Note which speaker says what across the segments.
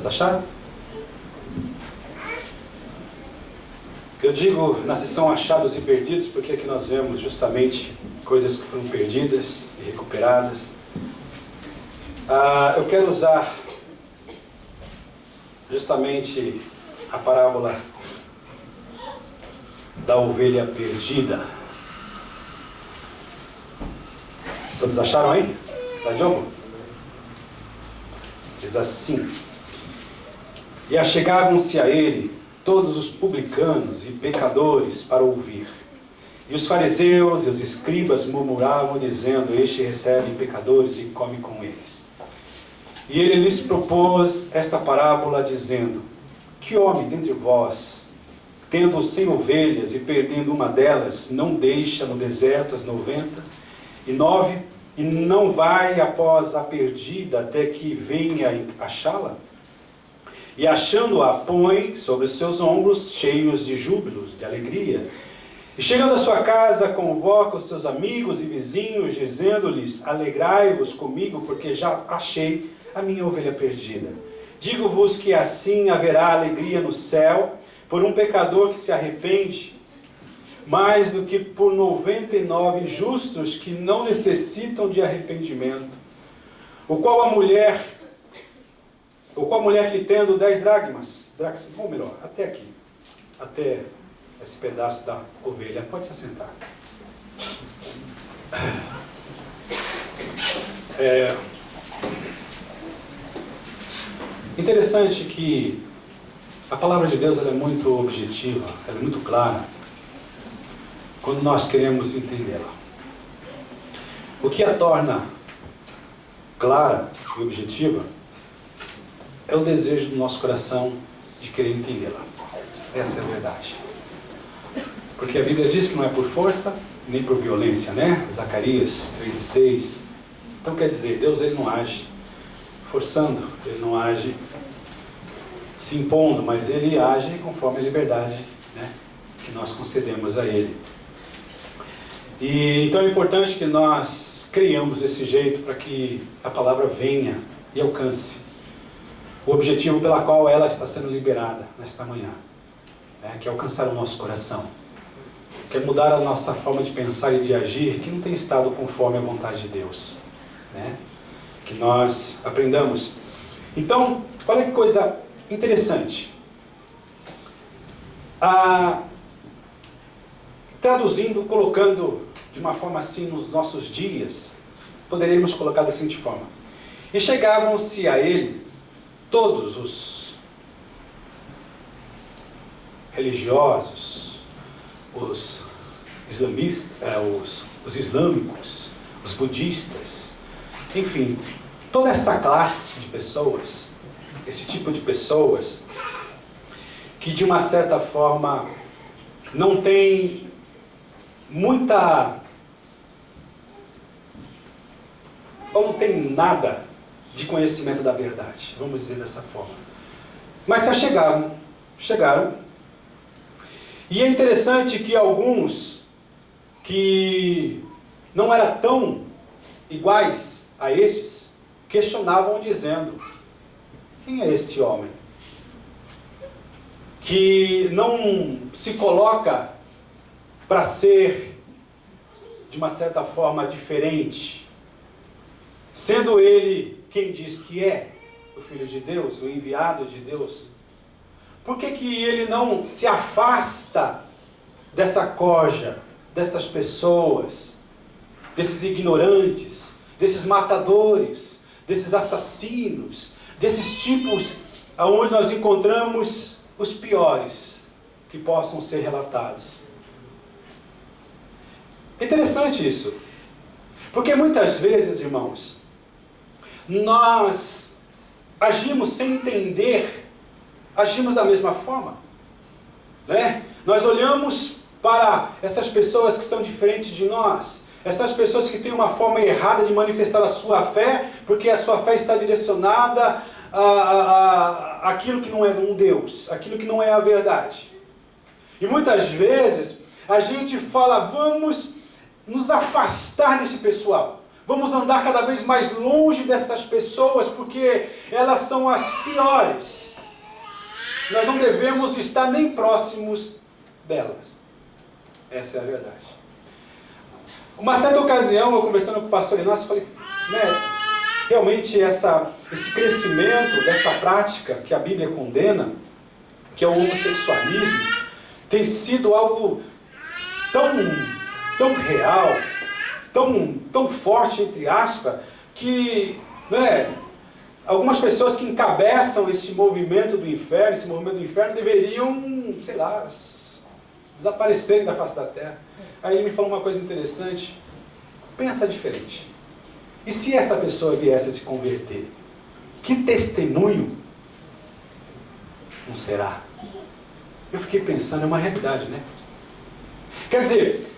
Speaker 1: acharam? Eu digo na seção achados e perdidos porque aqui nós vemos justamente coisas que foram perdidas e recuperadas. Eu quero usar justamente a parábola da ovelha perdida. Todos acharam aí? Tá, Diogo? Diz assim: e achegavam-se a ele todos os publicanos e pecadores para ouvir. E os fariseus e os escribas murmuravam, dizendo: este recebe pecadores e come com eles. E ele lhes propôs esta parábola, dizendo: que homem dentre vós, tendo 100 ovelhas e perdendo uma delas, não deixa no deserto as 99 e não vai após a perdida até que venha achá-la? E achando-a, põe sobre os seus ombros, cheios de júbilo, de alegria. E chegando à sua casa, convoca os seus amigos e vizinhos, dizendo-lhes: alegrai-vos comigo, porque já achei a minha ovelha perdida. Digo-vos que assim haverá alegria no céu por um pecador que se arrepende, mais do que por 99 justos que não necessitam de arrependimento. O qual a mulher que tendo 10 dracmas, ou melhor, até aqui, até esse pedaço da ovelha, pode se assentar. Interessante que a palavra de Deus ela é muito objetiva, ela é muito clara, quando nós queremos entendê-la. O que a torna clara e objetiva é o desejo do nosso coração de querer entendê-la. Essa é a verdade. Porque a Bíblia diz que não é por força, nem por violência, né? Zacarias 3:6. Então quer dizer, Deus ele não age forçando, ele não age se impondo, mas ele age conforme a liberdade, né, que nós concedemos a ele. E então é importante que nós criamos desse jeito para que a palavra venha e alcance o objetivo pela qual ela está sendo liberada nesta manhã, né, que é alcançar o nosso coração, que é mudar a nossa forma de pensar e de agir, que não tem estado conforme a vontade de Deus, né? Que nós aprendamos. Então, olha que coisa interessante. Traduzindo, colocando de uma forma assim nos nossos dias, poderíamos colocar da seguinte forma: e chegavam-se a ele todos os religiosos, os islamistas, os islâmicos, os budistas, enfim, toda essa classe de pessoas, esse tipo de pessoas que de uma certa forma não tem muita, ou não tem nada de conhecimento da verdade, vamos dizer dessa forma. Mas se chegaram, e é interessante que alguns que não eram tão iguais a estes, questionavam dizendo: quem é esse homem que não se coloca para ser de uma certa forma diferente, sendo ele quem diz que é o Filho de Deus, o enviado de Deus? Por que que ele não se afasta dessa corja, dessas pessoas, desses ignorantes, desses matadores, desses assassinos, desses tipos aonde nós encontramos os piores que possam ser relatados? É interessante isso, porque muitas vezes, irmãos, nós agimos sem entender, agimos da mesma forma, né? Nós olhamos para essas pessoas que são diferentes de nós, essas pessoas que têm uma forma errada de manifestar a sua fé, porque a sua fé está direcionada àquilo que não é um Deus, aquilo que não é a verdade. E muitas vezes a gente fala: vamos nos afastar desse pessoal, vamos andar cada vez mais longe dessas pessoas, porque elas são as piores. nós não devemos estar nem próximos delas. Essa é a verdade. Uma certa ocasião, eu conversando com o pastor Inácio, falei, realmente esse crescimento dessa prática que a Bíblia condena, que é o homossexualismo, tem sido algo tão real, tão forte, entre aspas, que algumas pessoas que encabeçam esse movimento do inferno, deveriam, sei lá, desaparecerem da face da terra. Aí ele me falou uma coisa interessante. Pensa diferente. E se essa pessoa viesse a se converter? Que testemunho não será? Eu fiquei pensando, é uma realidade, né? Quer dizer,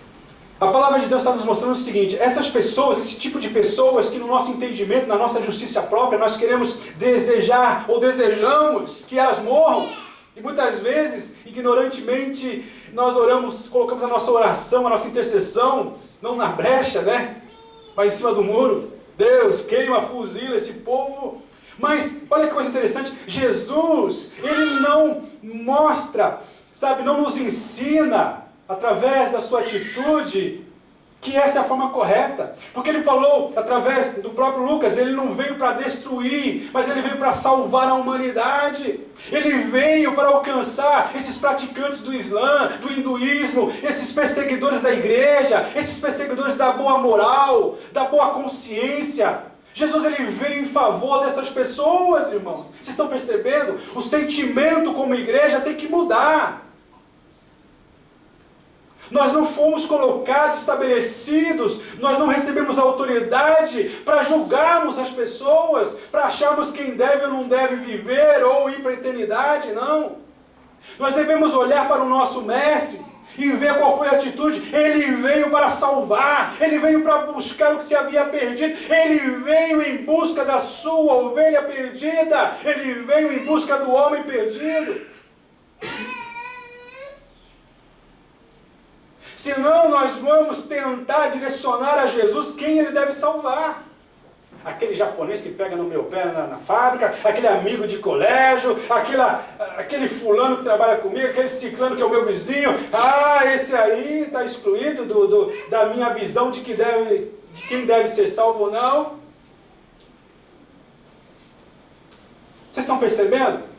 Speaker 1: a palavra de Deus está nos mostrando o seguinte: essas pessoas, esse tipo de pessoas que no nosso entendimento, na nossa justiça própria, nós queremos desejar ou desejamos que elas morram. E muitas vezes, ignorantemente, nós oramos, colocamos a nossa oração, a nossa intercessão, não na brecha, mas em cima do muro. Deus, queima, fuzila esse povo. Mas, olha que coisa interessante, Jesus, Ele não mostra, não nos ensina, através da sua atitude, que essa é a forma correta. Porque Ele falou, através do próprio Lucas, Ele não veio para destruir, mas Ele veio para salvar a humanidade. Ele veio para alcançar esses praticantes do Islã, do hinduísmo, esses perseguidores da igreja, esses perseguidores da boa moral, da boa consciência. Jesus, Ele veio em favor dessas pessoas, irmãos. Vocês estão percebendo? O sentimento como igreja tem que mudar. Nós não fomos colocados, estabelecidos, nós não recebemos autoridade para julgarmos as pessoas, para acharmos quem deve ou não deve viver ou ir para a eternidade, não. Nós devemos olhar para o nosso Mestre e ver qual foi a atitude. Ele veio para salvar, Ele veio para buscar o que se havia perdido, Ele veio em busca da sua ovelha perdida, Ele veio em busca do homem perdido. Senão nós vamos tentar direcionar a Jesus quem Ele deve salvar. Aquele japonês que pega no meu pé na fábrica, aquele amigo de colégio, aquele fulano que trabalha comigo, aquele ciclano que é o meu vizinho. Esse aí está excluído da minha visão de quem deve ser salvo ou não. Vocês estão percebendo?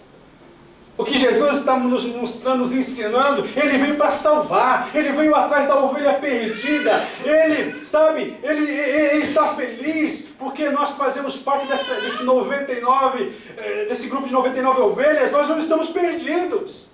Speaker 1: O que Jesus está nos mostrando, nos ensinando, Ele veio para salvar, Ele veio atrás da ovelha perdida, Ele está feliz, porque nós fazemos parte desse grupo de 99 ovelhas, nós não estamos perdidos.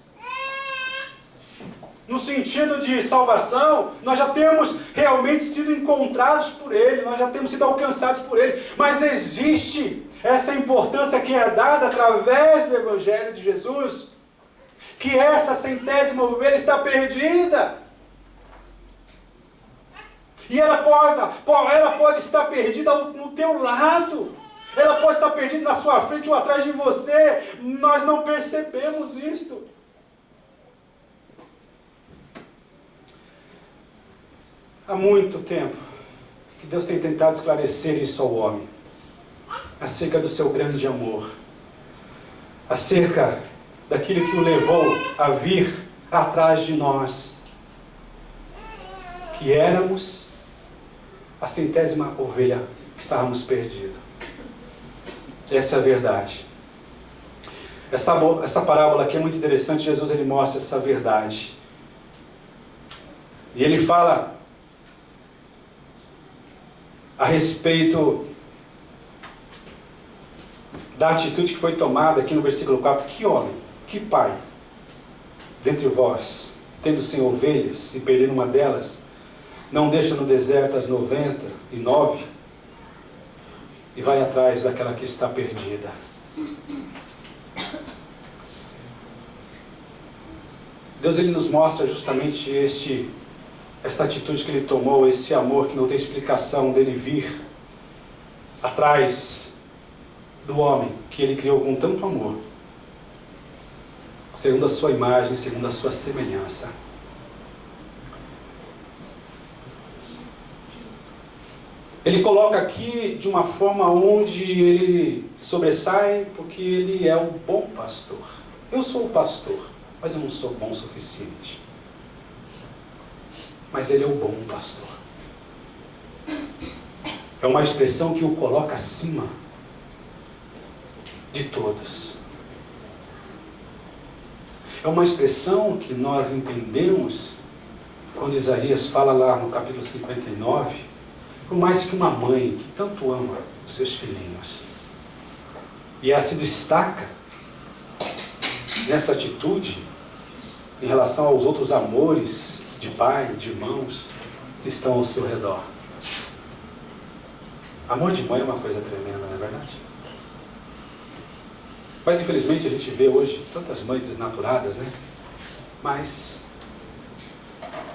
Speaker 1: No sentido de salvação, nós já temos realmente sido encontrados por Ele, nós já temos sido alcançados por Ele, mas existe essa importância que é dada através do Evangelho de Jesus, que essa 100ª ovelha está perdida. E ela pode estar perdida no teu lado, ela pode estar perdida na sua frente ou atrás de você, nós não percebemos isto. Há muito tempo que Deus tem tentado esclarecer isso ao homem, acerca do seu grande amor, acerca daquilo que o levou a vir atrás de nós, que éramos a 100ª ovelha que estávamos perdidos. Essa é a verdade. Essa parábola aqui é muito interessante. Jesus, ele mostra essa verdade. E ele fala a respeito da atitude que foi tomada aqui no versículo 4. Que homem, que pai, dentre vós, tendo 100 ovelhas e perdendo uma delas, não deixa no deserto as 99 e vai atrás daquela que está perdida. Deus, ele nos mostra justamente essa atitude que ele tomou, esse amor que não tem explicação dele vir atrás do homem que ele criou com tanto amor, segundo a sua imagem, segundo a sua semelhança. Ele coloca aqui de uma forma onde ele sobressai, porque ele é o bom pastor. Eu sou o pastor, mas eu não sou bom o suficiente. Mas ele é o bom pastor. É uma expressão que o coloca acima de todos. É uma expressão que nós entendemos quando Isaías fala lá no capítulo 59, por mais que uma mãe que tanto ama os seus filhinhos, e ela se destaca nessa atitude em relação aos outros amores de pai, de irmãos que estão ao seu redor. Amor de mãe é uma coisa tremenda, não é verdade? Mas infelizmente a gente vê hoje tantas mães desnaturadas, né? Mas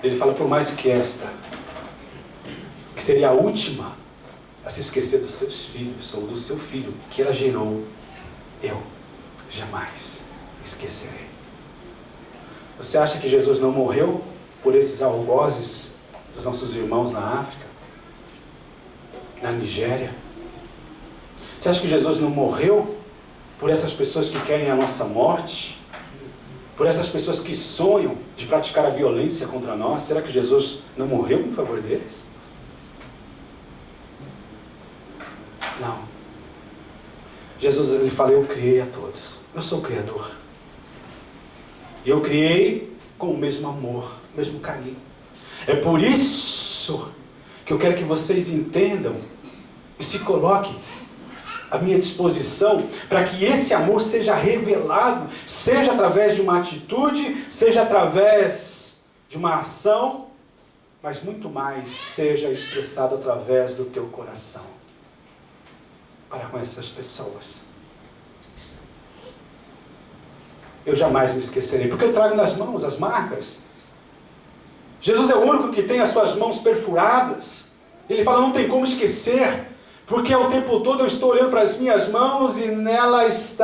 Speaker 1: ele fala, por mais que esta, que seria a última a se esquecer dos seus filhos, ou do seu filho, que ela gerou, eu jamais esquecerei. Você acha que Jesus não morreu por esses algozes dos nossos irmãos na África, na Nigéria? Você acha que Jesus não morreu por essas pessoas que querem a nossa morte? Por essas pessoas que sonham de praticar a violência contra nós? Será que Jesus não morreu em favor deles? Não. Jesus, ele fala, eu criei a todos. Eu sou o Criador. E eu criei com o mesmo amor, o mesmo carinho. É por isso que eu quero que vocês entendam e se coloquem à minha disposição para que esse amor seja revelado, seja através de uma atitude, seja através de uma ação, mas muito mais seja expressado através do teu coração para com essas pessoas. Eu jamais me esquecerei, porque eu trago nas mãos as marcas. Jesus é o único que tem as suas mãos perfuradas. Ele fala, não tem como esquecer, porque ao tempo todo eu estou olhando para as minhas mãos e nelas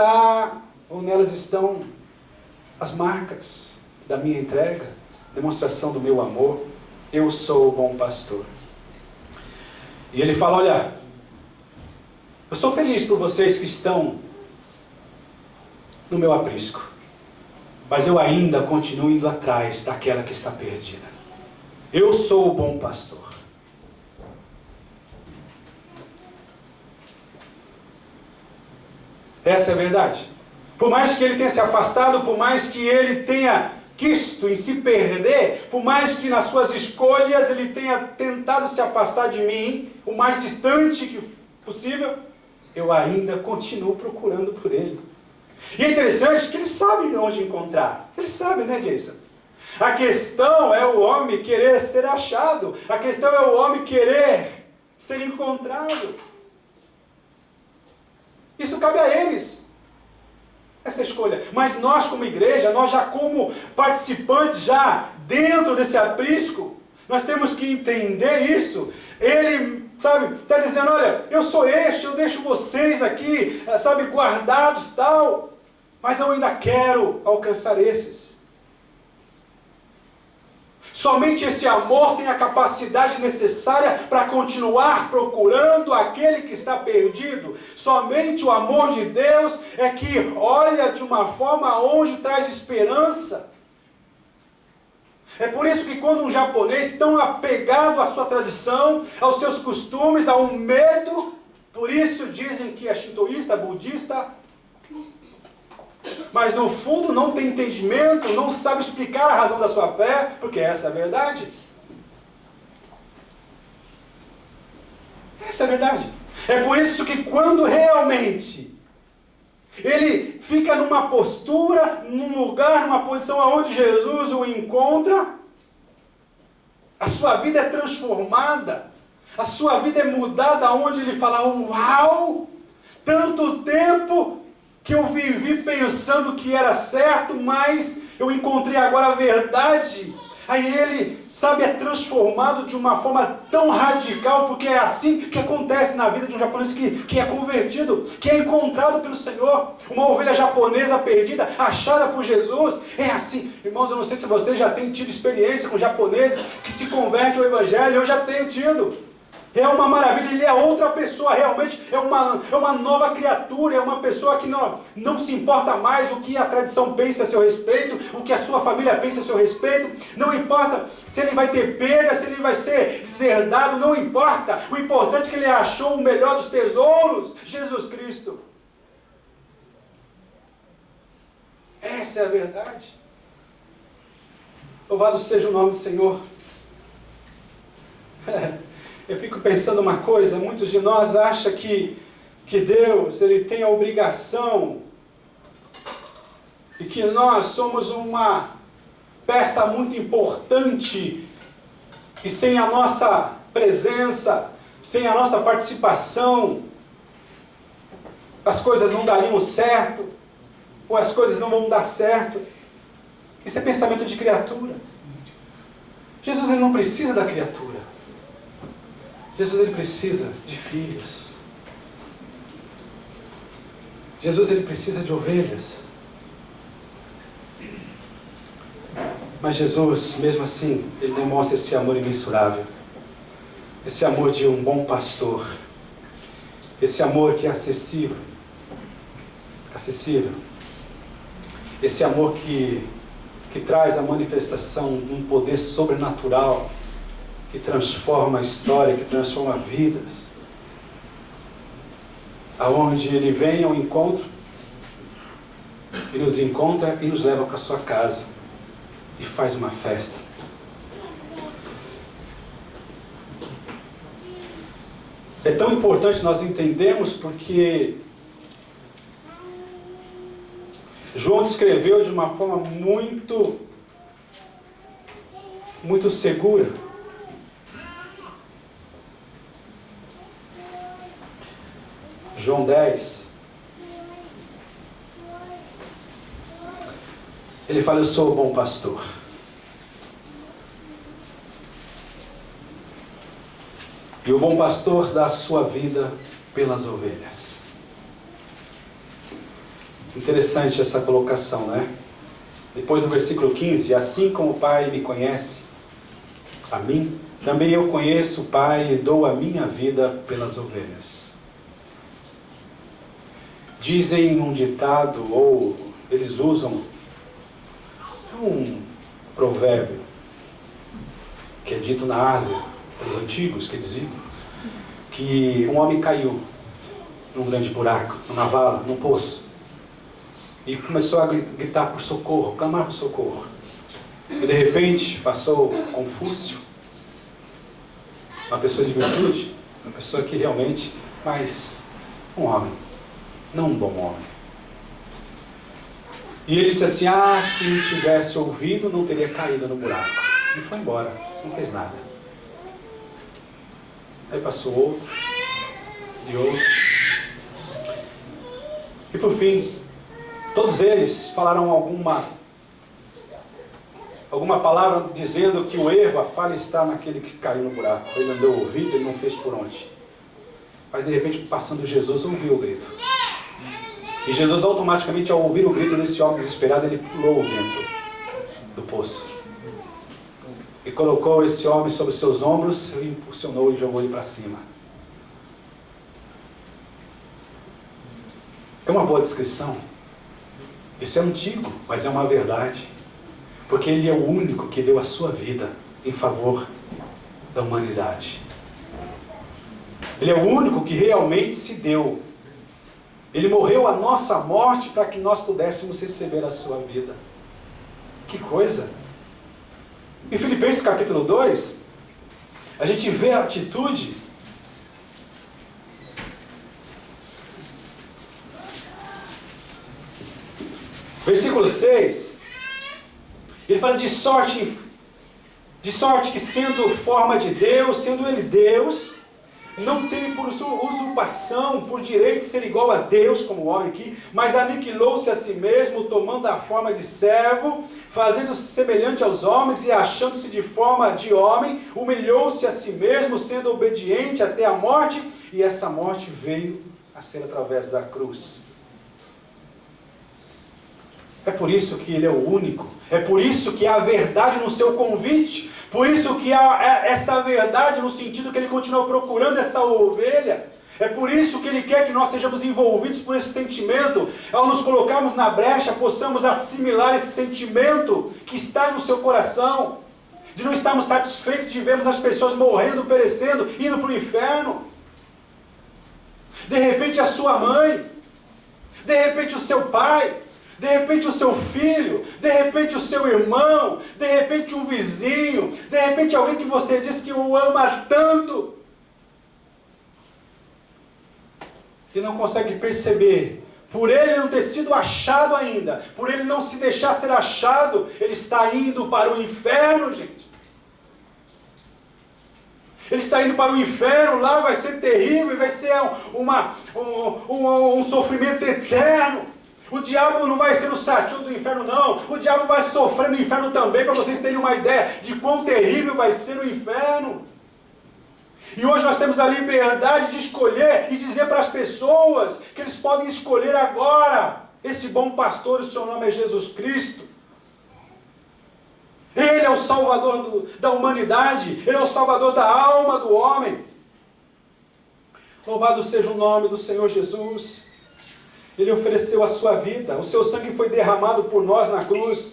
Speaker 1: estão as marcas da minha entrega, demonstração do meu amor. Eu sou o bom pastor. E ele fala, olha, eu sou feliz por vocês que estão no meu aprisco, mas eu ainda continuo indo atrás daquela que está perdida. Eu sou o bom pastor. Essa é a verdade. Por mais que ele tenha se afastado, por mais que ele tenha quisto em se perder, por mais que nas suas escolhas ele tenha tentado se afastar de mim, o mais distante que possível, eu ainda continuo procurando por ele. E é interessante que ele sabe onde encontrar. Ele sabe, né, Jason? A questão é o homem querer ser achado. A questão é o homem querer ser encontrado. Isso cabe a eles, essa escolha. Mas nós como igreja, nós já como participantes, já dentro desse aprisco, nós temos que entender isso. Ele, sabe, está dizendo, olha, eu sou este, eu deixo vocês aqui, sabe, guardados tal, mas eu ainda quero alcançar esses. Somente esse amor tem a capacidade necessária para continuar procurando aquele que está perdido. Somente o amor de Deus é que olha de uma forma onde traz esperança. É por isso que quando um japonês tão apegado à sua tradição, aos seus costumes, a um medo, por isso dizem que é shintoísta, budista, mas no fundo não tem entendimento, não sabe explicar a razão da sua fé, porque essa é a verdade. Essa é a verdade. É por isso que quando realmente ele fica numa postura, num lugar, numa posição onde Jesus o encontra, a sua vida é transformada, a sua vida é mudada, onde ele fala, uau, tanto tempo que eu vivi pensando que era certo, mas eu encontrei agora a verdade. Aí ele, sabe, é transformado de uma forma tão radical, porque é assim que acontece na vida de um japonês que é convertido, que é encontrado pelo Senhor. Uma ovelha japonesa perdida, achada por Jesus, é assim. Irmãos, eu não sei se vocês já têm tido experiência com japoneses que se convertem ao Evangelho, eu já tenho tido. É uma maravilha, ele é outra pessoa, realmente é uma nova criatura, é uma pessoa que não se importa mais o que a tradição pensa a seu respeito, o que a sua família pensa a seu respeito, não importa se ele vai ter perda, se ele vai ser deserdado, não importa. O importante é que ele achou o melhor dos tesouros, Jesus Cristo. Essa é a verdade. Louvado seja o nome do Senhor. Eu fico pensando uma coisa, muitos de nós acham que Deus ele tem a obrigação e que nós somos uma peça muito importante e sem a nossa presença, sem a nossa participação, as coisas não dariam certo, ou as coisas não vão dar certo. Isso é pensamento de criatura. Jesus ele não precisa da criatura. Jesus ele precisa de filhos. Jesus ele precisa de ovelhas. Mas Jesus, mesmo assim, ele demonstra esse amor imensurável. Esse amor de um bom pastor. Esse amor que é acessível. Esse amor que traz a manifestação de um poder sobrenatural, que transforma a história, que transforma vidas, aonde ele vem ao encontro, e nos encontra e nos leva para sua casa, e faz uma festa. É tão importante nós entendermos porque João descreveu de uma forma muito segura. João 10. Ele fala: eu sou o bom pastor. E o bom pastor dá a sua vida pelas ovelhas. Interessante essa colocação, né? Depois do versículo 15: assim como o Pai me conhece, a mim, também eu conheço o Pai e dou a minha vida pelas ovelhas. Dizem um ditado, ou eles usam um provérbio, que é dito na Ásia, os antigos que diziam, que um homem caiu num grande buraco, numa vala, num poço, e começou a gritar por socorro, clamar por socorro. E de repente passou Confúcio, uma pessoa de virtude, uma pessoa que realmente, mas um homem, não um bom homem. E ele disse assim: se me tivesse ouvido, não teria caído no buraco. E foi embora, não fez nada. Aí passou outro, e outro. E por fim, todos eles falaram alguma palavra dizendo que o erro, a falha está naquele que caiu no buraco. Ele não deu ouvido, ele não fez por onde. Mas de repente, passando Jesus, ouviu o grito. E Jesus automaticamente, ao ouvir o grito desse homem desesperado, ele pulou dentro do poço. E colocou esse homem sobre seus ombros, e impulsionou e jogou ele para cima. É uma boa descrição. Isso é antigo, mas é uma verdade. Porque ele é o único que deu a sua vida em favor da humanidade. Ele é o único que realmente se deu. Ele morreu a nossa morte para que nós pudéssemos receber a sua vida. Que coisa! Em Filipenses capítulo 2, a gente vê a atitude versículo 6, ele fala de sorte que sendo forma de Deus, sendo ele Deus, não teve por usurpação, por direito de ser igual a Deus, como o homem aqui, mas aniquilou-se a si mesmo, tomando a forma de servo, fazendo-se semelhante aos homens e achando-se de forma de homem, humilhou-se a si mesmo, sendo obediente até a morte, e essa morte veio a ser através da cruz. É por isso que Ele é o único. É por isso que há verdade no seu convite. Por isso que há essa verdade no sentido que Ele continua procurando essa ovelha. É por isso que Ele quer que nós sejamos envolvidos por esse sentimento. Ao nos colocarmos na brecha, possamos assimilar esse sentimento que está no seu coração. De não estarmos satisfeitos de vermos as pessoas morrendo, perecendo, indo para o inferno. De repente a sua mãe, de repente o seu pai, de repente o seu filho, de repente o seu irmão, de repente um vizinho, de repente alguém que você diz que o ama tanto, e não consegue perceber, por ele não ter sido achado ainda, por ele não se deixar ser achado, ele está indo para o inferno, gente. Ele está indo para o inferno, lá vai ser terrível, vai ser um sofrimento eterno. O diabo não vai ser o satiu do inferno, não. O diabo vai sofrer no inferno também, para vocês terem uma ideia de quão terrível vai ser o inferno. E hoje nós temos a liberdade de escolher e dizer para as pessoas que eles podem escolher agora esse bom pastor, o seu nome é Jesus Cristo. Ele é o Salvador da humanidade, Ele é o Salvador da alma do homem. Louvado seja o nome do Senhor Jesus. Ele ofereceu a sua vida, o seu sangue foi derramado por nós na cruz.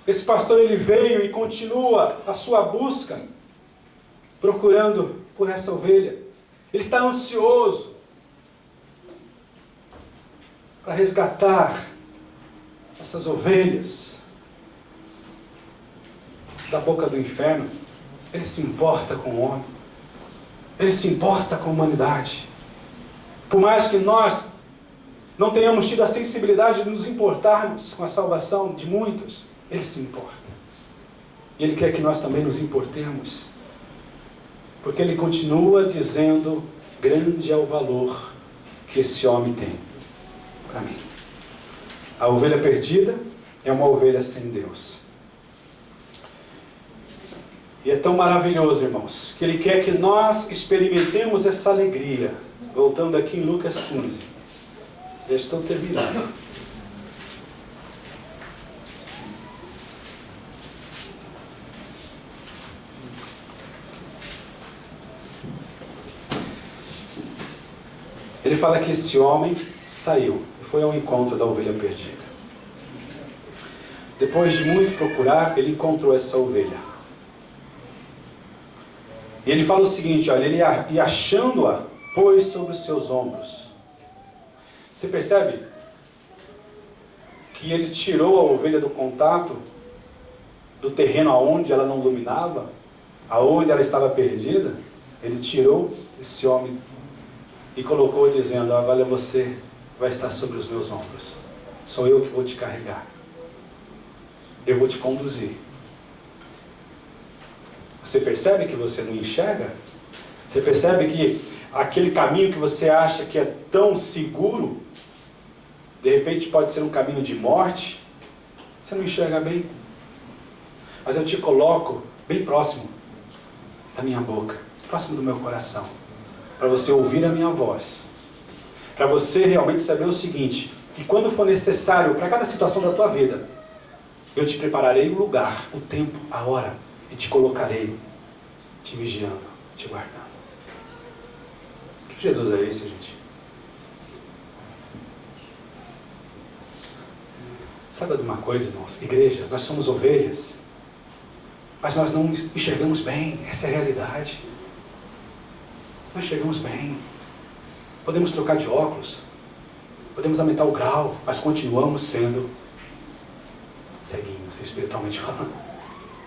Speaker 1: Esse pastor, ele veio e continua a sua busca, procurando por essa ovelha. Ele está ansioso para resgatar essas ovelhas da boca do inferno. Ele se importa com o homem. Ele se importa com a humanidade. Por mais que nós não tenhamos tido a sensibilidade de nos importarmos com a salvação de muitos, Ele se importa. E Ele quer que nós também nos importemos. Porque Ele continua dizendo, grande é o valor que esse homem tem para mim. A ovelha perdida é uma ovelha sem Deus. E é tão maravilhoso, irmãos, que Ele quer que nós experimentemos essa alegria. Voltando aqui em Lucas 15. Já estou terminando. Ele fala que esse homem saiu e foi ao encontro da ovelha perdida. Depois de muito procurar, ele encontrou essa ovelha. E ele fala o seguinte, olha, ele e achando-a, pôs sobre os seus ombros. Você percebe que ele tirou a ovelha do contato do terreno aonde ela não dominava, aonde ela estava perdida? Ele tirou esse homem e colocou dizendo, agora você vai estar sobre os meus ombros. Sou eu que vou te carregar. Eu vou te conduzir. Você percebe que você não enxerga? Você percebe que aquele caminho que você acha que é tão seguro, de repente pode ser um caminho de morte? Você não enxerga bem? Mas eu te coloco bem próximo da minha boca, próximo do meu coração, para você ouvir a minha voz, para você realmente saber o seguinte, que quando for necessário, para cada situação da tua vida, eu te prepararei o lugar, o tempo, a hora, e te colocarei, te vigiando, te guardando. Que Jesus é esse, gente? Sabe de uma coisa, irmãos? Igreja, nós somos ovelhas, mas nós não enxergamos bem, essa é a realidade. Nós enxergamos bem. Podemos trocar de óculos, podemos aumentar o grau, mas continuamos sendo ceguinhos, espiritualmente falando.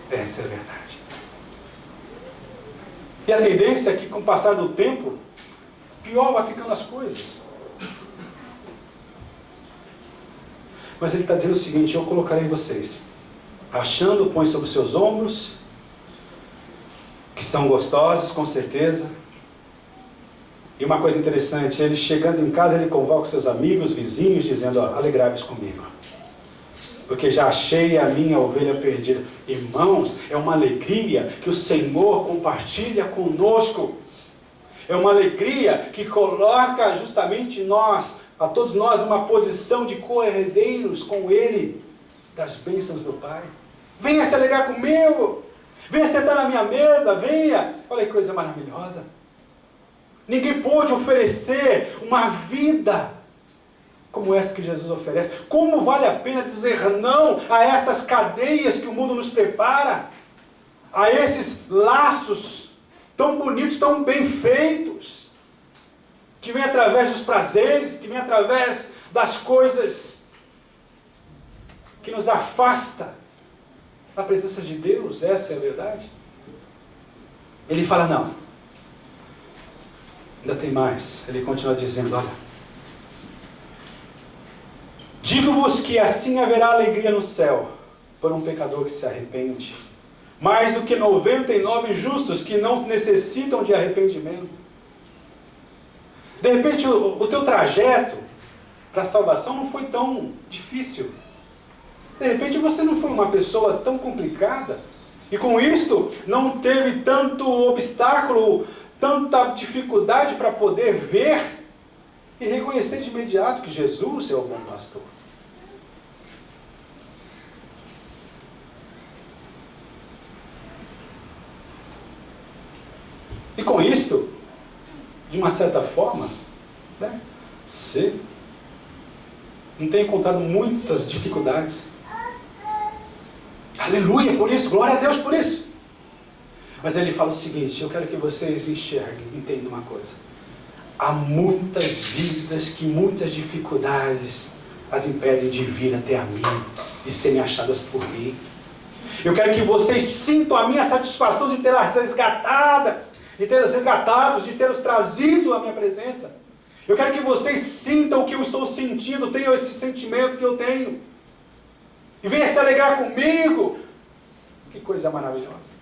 Speaker 1: Essa é a verdade. E a tendência é que, com o passar do tempo, pior vai ficando as coisas. Mas ele está dizendo o seguinte, eu colocarei vocês, achando, põe sobre os seus ombros, que são gostosos, com certeza. E uma coisa interessante, ele chegando em casa, ele convoca seus amigos, vizinhos, dizendo, alegrai-vos comigo, porque já achei a minha ovelha perdida. Irmãos, é uma alegria que o Senhor compartilha conosco. É uma alegria que coloca justamente nós a todos nós numa posição de co-herdeiros com Ele, das bênçãos do Pai. Venha se alegrar comigo, venha sentar na minha mesa, venha. Olha que coisa maravilhosa. Ninguém pôde oferecer uma vida como essa que Jesus oferece. Como vale a pena dizer não a essas cadeias que o mundo nos prepara, a esses laços tão bonitos, tão bem feitos, que vem através dos prazeres, que vem através das coisas que nos afasta da presença de Deus. Essa é a verdade. Ele fala, não, ainda tem mais. Ele continua dizendo, olha, digo-vos que assim haverá alegria no céu por um pecador que se arrepende, mais do que 99 injustos que não necessitam de arrependimento. De repente o teu trajeto para a salvação não foi tão difícil. De repente você não foi uma pessoa tão complicada, e com isto não teve tanto obstáculo, tanta dificuldade para poder ver e reconhecer de imediato que Jesus é o bom pastor. E com isto, de uma certa forma, né, você não tem encontrado muitas dificuldades. Aleluia por isso, glória a Deus por isso. Mas ele fala o seguinte, eu quero que vocês enxerguem, entendam uma coisa. Há muitas vidas que muitas dificuldades as impedem de vir até a mim, de serem achadas por mim. Eu quero que vocês sintam a minha satisfação de tê-las resgatadas, de tê-los resgatados, de tê-los trazido à minha presença. Eu quero que vocês sintam o que eu estou sentindo, tenham esse sentimento que eu tenho. E venha se alegrar comigo. Que coisa maravilhosa.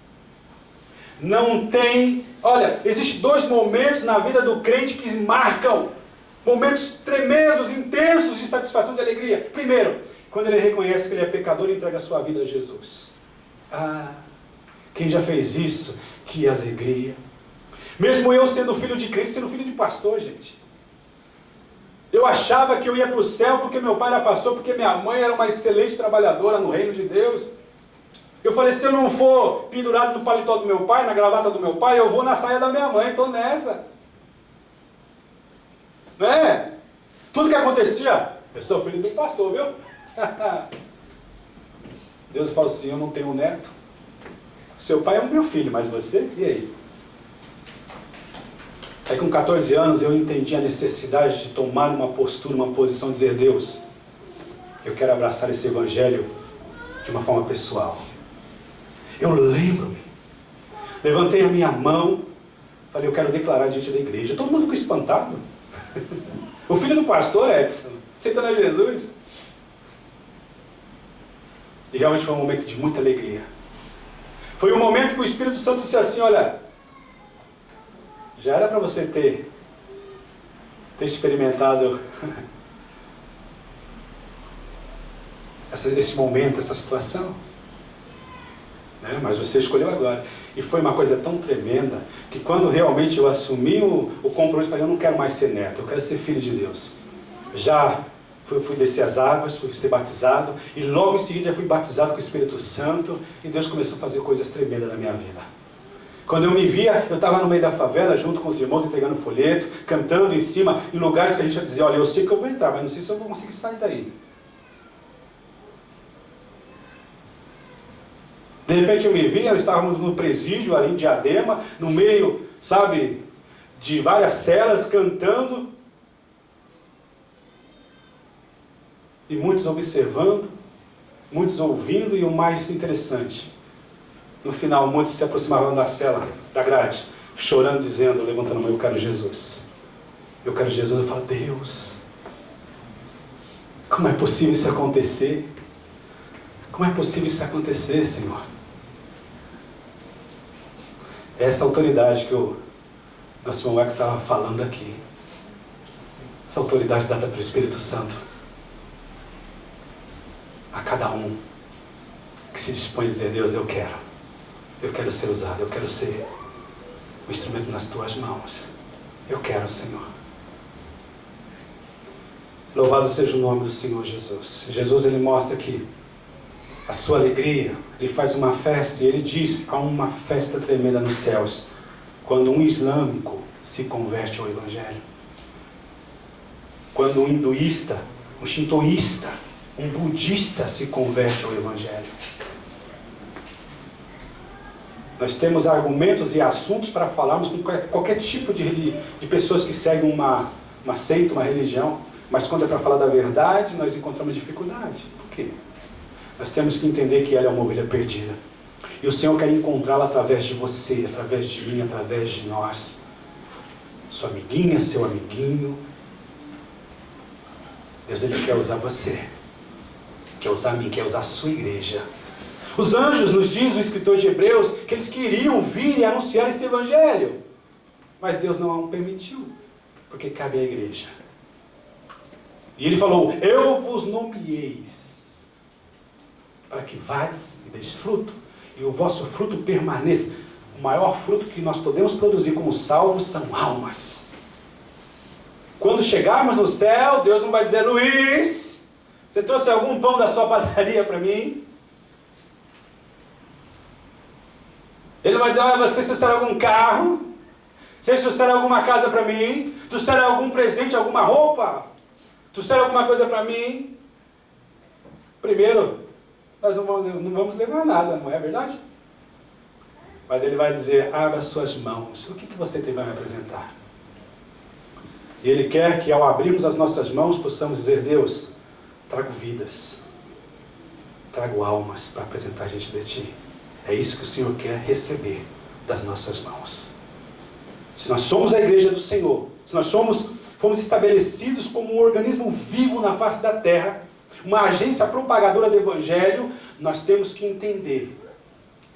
Speaker 1: Não tem... Olha, existem 2 momentos na vida do crente que marcam momentos tremendos, intensos de satisfação, de alegria. Primeiro, quando ele reconhece que ele é pecador e entrega a sua vida a Jesus. Ah, quem já fez isso? Que alegria. Mesmo eu sendo filho de crente, sendo filho de pastor, gente. Eu achava que eu ia para o céu porque meu pai era pastor, porque minha mãe era uma excelente trabalhadora no reino de Deus. Eu falei, se eu não for pendurado no paletó do meu pai, na gravata do meu pai, eu vou na saia da minha mãe, estou nessa. Não é? Tudo que acontecia, eu sou filho do pastor, viu? Deus fala assim, eu não tenho um neto. Seu pai é o meu filho, mas você? E aí? Aí com 14 anos eu entendi a necessidade de tomar uma postura, uma posição, dizer, Deus, eu quero abraçar esse evangelho de uma forma pessoal. Eu lembro-me, levantei a minha mão, falei, eu quero declarar diante da igreja. Todo mundo ficou espantado. O filho do pastor, Edson, aceitando a Jesus. E realmente foi um momento de muita alegria. Foi um momento que o Espírito Santo disse assim, olha, já era para você ter experimentado esse momento, essa situação. Né? Mas você escolheu agora. E foi uma coisa tão tremenda, que quando realmente eu assumi o compromisso, falei, eu não quero mais ser neto, eu quero ser filho de Deus. Já fui descer as águas, fui ser batizado, e logo em seguida já fui batizado com o Espírito Santo, e Deus começou a fazer coisas tremendas na minha vida. Quando eu me via, eu estava no meio da favela, junto com os irmãos, entregando folheto, cantando em cima, em lugares que a gente ia dizer, olha, eu sei que eu vou entrar, mas não sei se eu vou conseguir sair daí. De repente eu me via, nós estávamos no presídio ali em Diadema, no meio, sabe, de várias celas, cantando, e muitos observando, muitos ouvindo, e o mais interessante, no final muitos se aproximavam da cela, da grade, chorando, dizendo, levantando a mão, eu quero Jesus. Eu quero Jesus. Eu falo, Deus, como é possível isso acontecer? Como é possível isso acontecer, Senhor? Essa autoridade que o nosso irmão Eco estava falando aqui. Essa autoridade dada pelo Espírito Santo. A cada um que se dispõe a dizer, Deus, eu quero ser usado, eu quero ser o instrumento nas tuas mãos. Eu quero, Senhor. Louvado seja o nome do Senhor Jesus. Jesus, ele mostra aqui a sua alegria. Ele faz uma festa e ele diz: há uma festa tremenda nos céus quando um islâmico se converte ao Evangelho. Quando um hinduísta, um shintoísta, um budista se converte ao Evangelho. Nós temos argumentos e assuntos para falarmos com qualquer tipo de pessoas que seguem uma seita, uma religião. Mas quando é para falar da verdade, nós encontramos dificuldade. Por quê? Nós temos que entender que ela é uma ovelha perdida. E o Senhor quer encontrá-la através de você, através de mim, através de nós. Sua amiguinha, seu amiguinho. Deus, ele quer usar você. Quer usar mim, quer usar a sua igreja. Os anjos, nos diz o escritor de Hebreus, que eles queriam vir e anunciar esse evangelho. Mas Deus não permitiu, porque cabe à igreja. E ele falou: eu vos nomeeis, para que vades e deis fruto, e o vosso fruto permaneça. O maior fruto que nós podemos produzir como salvos são almas. Quando chegarmos no céu, Deus não vai dizer: Luiz, você trouxe algum pão da sua padaria para mim? Ele não vai dizer: olha, vocês trouxeram algum carro? Vocês trouxeram alguma casa para mim? Trouxeram algum presente, alguma roupa? Trouxeram alguma coisa para mim? Primeiro, nós não vamos levar nada, não é verdade? Mas ele vai dizer: abra suas mãos. O que você tem para me apresentar? E ele quer que ao abrirmos as nossas mãos possamos dizer: Deus, trago vidas, trago almas para apresentar diante de Ti. É isso que o Senhor quer receber das nossas mãos. Se nós somos a igreja do Senhor, se nós fomos estabelecidos como um organismo vivo na face da terra, uma agência propagadora do Evangelho, nós temos que entender: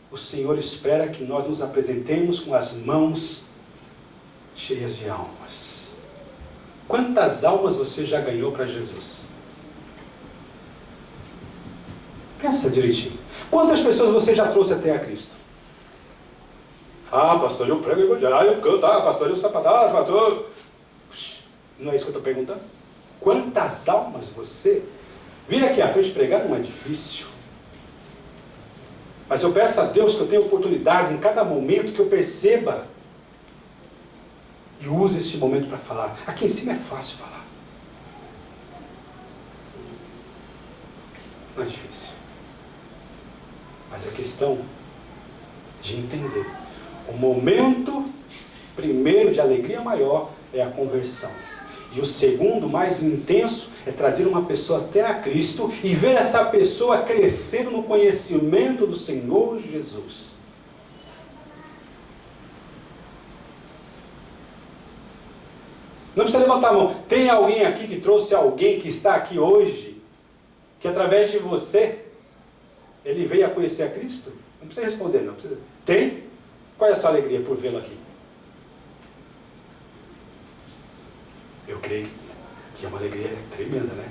Speaker 1: o Senhor espera que nós nos apresentemos com as mãos cheias de almas. Quantas almas você já ganhou para Jesus? Pensa direitinho. Quantas pessoas você já trouxe até a Cristo? Ah, pastor, eu prego o Evangelho. Ah, eu canto. Ah, pastor, eu sapataço, pastor. Não é isso que eu estou perguntando? Quantas almas você... Vir aqui à frente pregar não é difícil. Mas eu peço a Deus que eu tenha oportunidade em cada momento que eu perceba e use esse momento para falar. Aqui em cima é fácil falar. Não é difícil. Mas é questão de entender. O momento primeiro de alegria maior é a conversão. E o segundo, mais intenso, é trazer uma pessoa até a Cristo e ver essa pessoa crescendo no conhecimento do Senhor Jesus. Não precisa levantar a mão. Tem alguém aqui que trouxe alguém que está aqui hoje, que através de você, ele veio a conhecer a Cristo? Não precisa responder, não precisa. Tem? Qual é a sua alegria por vê-lo aqui? Eu creio que é uma alegria tremenda, né?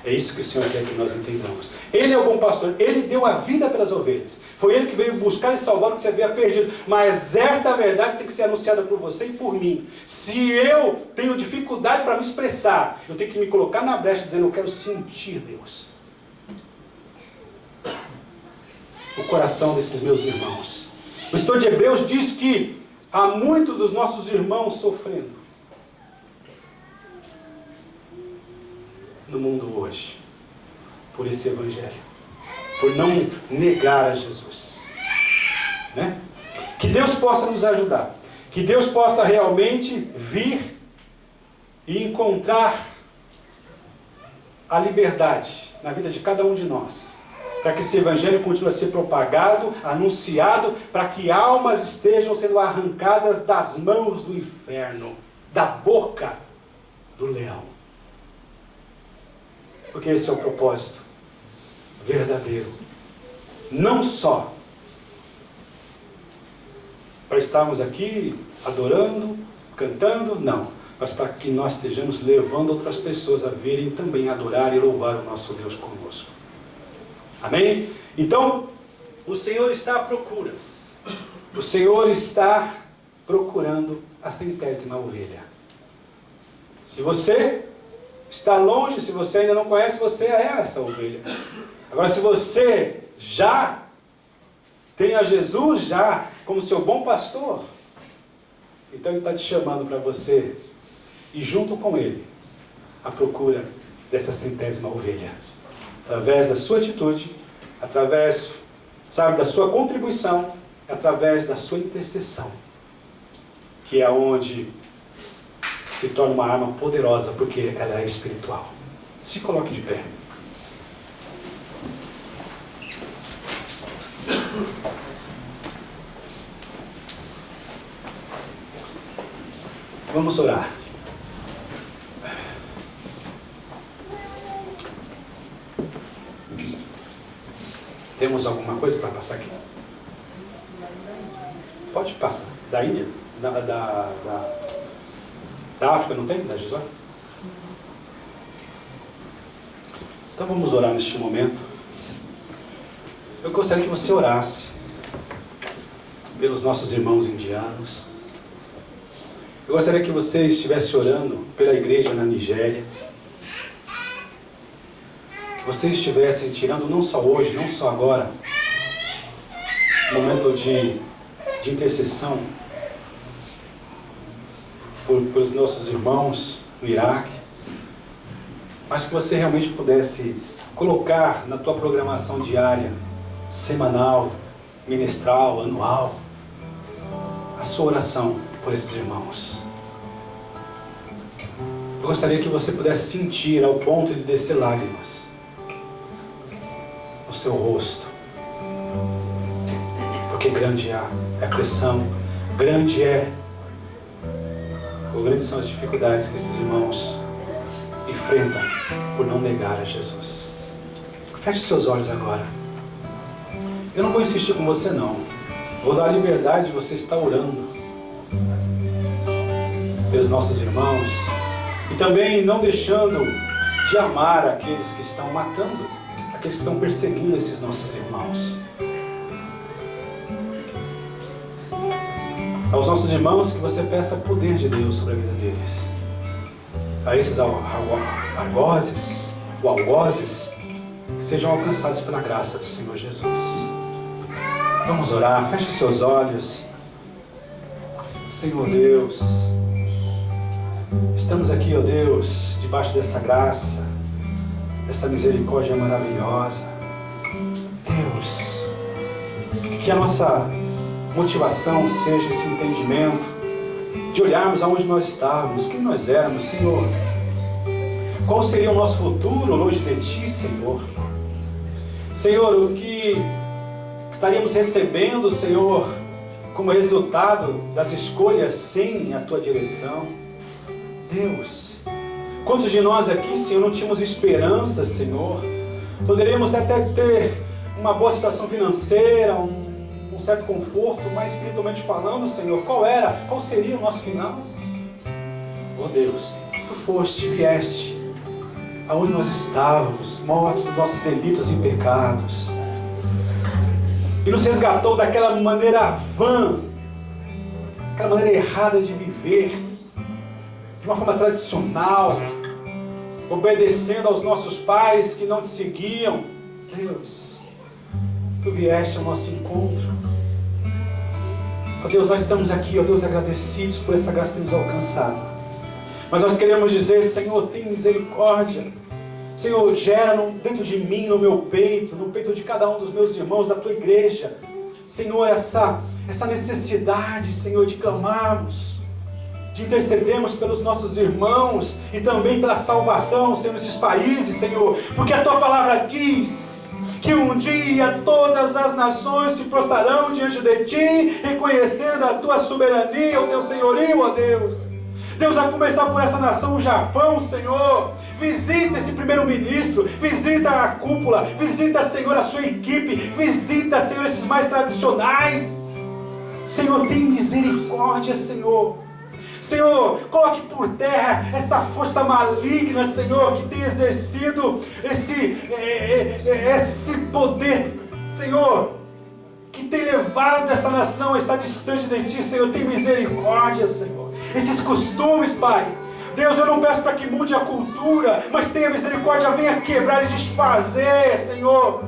Speaker 1: É isso que o Senhor quer que nós entendamos. Ele é o bom pastor, ele deu a vida pelas ovelhas. Foi ele que veio buscar e salvar o que você havia perdido. Mas esta verdade tem que ser anunciada por você e por mim. Se eu tenho dificuldade para me expressar, eu tenho que me colocar na brecha dizendo: eu quero sentir Deus. O coração desses meus irmãos. O escritor de Hebreus diz que há muitos dos nossos irmãos sofrendo no mundo hoje, por esse Evangelho, por não negar a Jesus, né? Que Deus possa nos ajudar, que Deus possa realmente vir e encontrar a liberdade na vida de cada um de nós, para que esse Evangelho continue a ser propagado, anunciado, para que almas estejam sendo arrancadas das mãos do inferno, da boca do leão. Porque esse é o propósito verdadeiro. Não só para estarmos aqui adorando, cantando, não. Mas para que nós estejamos levando outras pessoas a virem também adorar e louvar o nosso Deus conosco. Amém? Então, o Senhor está à procura. O Senhor está procurando a 100ª ovelha. Se você está longe, se você ainda não conhece, você é essa ovelha. Agora, se você já tem a Jesus já como seu bom pastor, então Ele está te chamando para você ir junto com Ele à procura dessa centésima ovelha. Através da sua atitude, através, sabe, da sua contribuição, através da sua intercessão, que é onde se torna uma arma poderosa, porque ela é espiritual. Se coloque de pé. Vamos orar. Temos alguma coisa para passar aqui? Pode passar. Da Índia? Da África, não tem? Da Gisóia? Então vamos orar neste momento. Eu gostaria que você orasse pelos nossos irmãos indianos. Eu gostaria que você estivesse orando pela igreja na Nigéria. Que você estivesse tirando, não só hoje, não só agora, um momento de intercessão por os nossos irmãos no Iraque, mas que você realmente pudesse colocar na tua programação diária, semanal, ministral, anual, a sua oração por esses irmãos. Eu gostaria que você pudesse sentir ao ponto de descer lágrimas no seu rosto, porque grande é a pressão, grandes são as dificuldades que esses irmãos enfrentam por não negar a Jesus. Feche seus olhos agora. Eu não vou insistir com você não. Vou dar a liberdade de você estar orando pelos nossos irmãos e também não deixando de amar aqueles que estão matando, aqueles que estão perseguindo esses nossos irmãos. Aos nossos irmãos, que você peça poder de Deus sobre a vida deles. A esses algozes, ou algozes, que sejam alcançados pela graça do Senhor Jesus. Vamos orar, feche seus olhos. Senhor Deus, estamos aqui, ó Deus, debaixo dessa graça, dessa misericórdia maravilhosa. Deus, que a nossa motivação seja esse entendimento de olharmos aonde nós estávamos, quem nós éramos, Senhor. Qual seria o nosso futuro longe de Ti, Senhor? Senhor, o que estaríamos recebendo, Senhor, como resultado das escolhas sem a Tua direção? Deus, quantos de nós aqui, Senhor, não tínhamos esperança, Senhor? Poderíamos até ter uma boa situação financeira, um certo conforto, mas espiritualmente falando, Senhor, qual seria o nosso final? Oh Deus, Tu foste, vieste aonde nós estávamos, mortos dos nossos delitos e pecados, e nos resgatou daquela maneira vã, aquela maneira errada de viver, de uma forma tradicional, obedecendo aos nossos pais que não Te seguiam. Deus, Tu vieste ao nosso encontro. Ó Deus, nós estamos aqui, ó Deus, agradecidos por essa graça que nos alcançado. Mas nós queremos dizer, Senhor, tem misericórdia. Senhor, gera dentro de mim, no meu peito, no peito de cada um dos meus irmãos, da Tua igreja, Senhor, essa necessidade, Senhor, de clamarmos, de intercedermos pelos nossos irmãos e também pela salvação, Senhor, nesses países, Senhor, porque a Tua palavra diz que um dia todas as nações se prostrarão diante de Ti, reconhecendo a Tua soberania, o Teu senhorio, ó Deus. Deus, a começar por essa nação, o Japão, Senhor. Visita esse primeiro-ministro, visita a cúpula, visita, Senhor, a sua equipe, visita, Senhor, esses mais tradicionais. Senhor, tem misericórdia, Senhor. Senhor, coloque por terra essa força maligna, Senhor, que tem exercido esse poder, Senhor, que tem levado essa nação a estar distante de Ti. Senhor, tem misericórdia, Senhor. Esses costumes, Pai, Deus, eu não peço para que mude a cultura, mas tenha misericórdia, venha quebrar e desfazer, Senhor.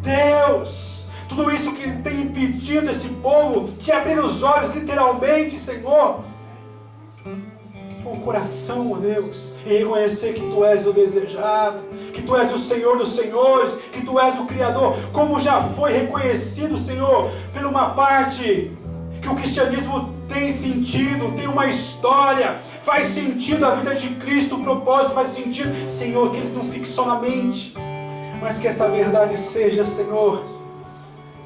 Speaker 1: Deus, tudo isso que tem impedido esse povo de abrir os olhos literalmente, Senhor, com o coração, ó Deus, e reconhecer que Tu és o desejado, que Tu és o Senhor dos senhores, que Tu és o Criador, como já foi reconhecido, Senhor, por uma parte que o cristianismo tem sentido, tem uma história, faz sentido a vida de Cristo, o propósito faz sentido, Senhor, que eles não fiquem só na mente, mas que essa verdade seja, Senhor,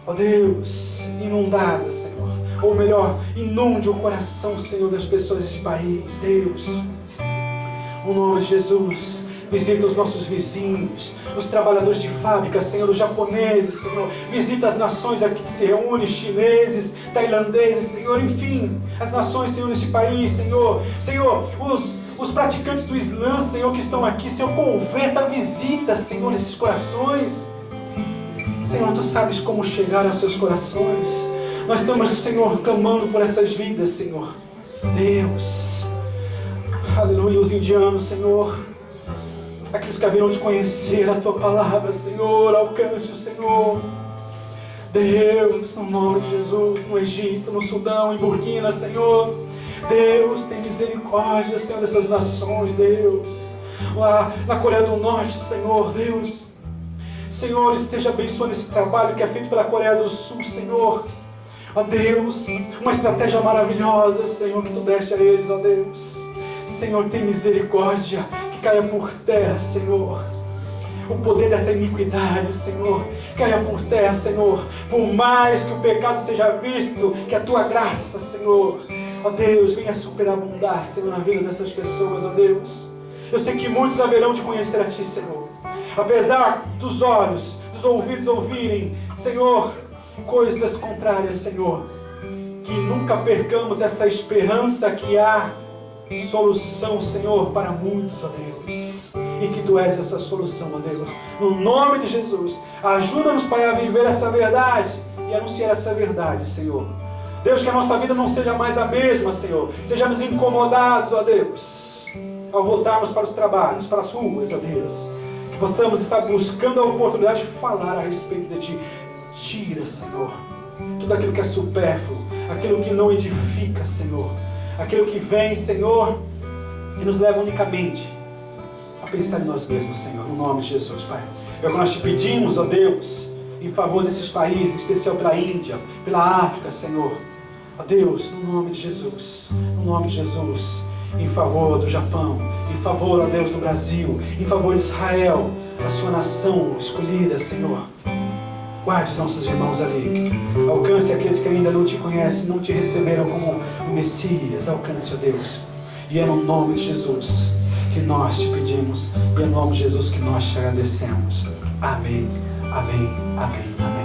Speaker 1: ó Deus, inundada, Senhor, ou melhor, inunde o coração, Senhor, das pessoas desse país, Deus, no nome de Jesus. Visita os nossos vizinhos, os trabalhadores de fábrica, Senhor, os japoneses, Senhor. Visita as nações aqui que se reúnem, chineses, tailandeses, Senhor, enfim, as nações, Senhor, neste país, Senhor. Senhor, os praticantes do Islã, Senhor, que estão aqui, Senhor, converta, visita, Senhor, esses corações. Senhor, Tu sabes como chegar aos seus corações. Nós estamos, Senhor, clamando por essas vidas, Senhor. Deus, aleluia, os indianos, Senhor, aqueles que haverão de conhecer a Tua palavra, Senhor, alcance o Senhor. Deus, no nome de Jesus, no Egito, no Sudão, em Burkina, Senhor. Deus, tem misericórdia, Senhor, dessas nações, Deus. Lá na Coreia do Norte, Senhor, Deus. Senhor, esteja abençoando esse trabalho que é feito pela Coreia do Sul, Senhor. Ó Deus, uma estratégia maravilhosa, Senhor, que Tu deste a eles, ó Deus. Senhor, tem misericórdia, que caia por terra, Senhor, o poder dessa iniquidade, Senhor, caia por terra, Senhor, por mais que o pecado seja visto, que a Tua graça, Senhor, ó Deus, venha superabundar, Senhor, na vida dessas pessoas, ó Deus. Eu sei que muitos haverão de conhecer a Ti, Senhor, apesar dos olhos, dos ouvidos ouvirem, Senhor, coisas contrárias, Senhor, que nunca percamos essa esperança que há solução, Senhor, para muitos, ó Deus, e que Tu és essa solução, ó Deus, no nome de Jesus. Ajuda-nos, Pai, a viver essa verdade e anunciar essa verdade, Senhor. Deus, que a nossa vida não seja mais a mesma, Senhor, sejamos incomodados, ó Deus, ao voltarmos para os trabalhos, para as ruas, ó Deus, que possamos estar buscando a oportunidade de falar a respeito de Ti. Tira, Senhor, tudo aquilo que é supérfluo, aquilo que não edifica, Senhor, aquilo que vem, Senhor, e nos leva unicamente a pensar em nós mesmos, Senhor, no nome de Jesus, Pai. É o que nós Te pedimos, ó Deus, em favor desses países, em especial pela Índia, pela África, Senhor. Ó Deus, no nome de Jesus, no nome de Jesus, em favor do Japão, em favor, ó Deus, do Brasil, em favor de Israel, a Sua nação escolhida, Senhor. Guarde os nossos irmãos ali. Alcance aqueles que ainda não Te conhecem, não Te receberam como o Messias. Alcance, ó Deus. E é no nome de Jesus que nós Te pedimos. E é no nome de Jesus que nós Te agradecemos. Amém, amém, amém, amém.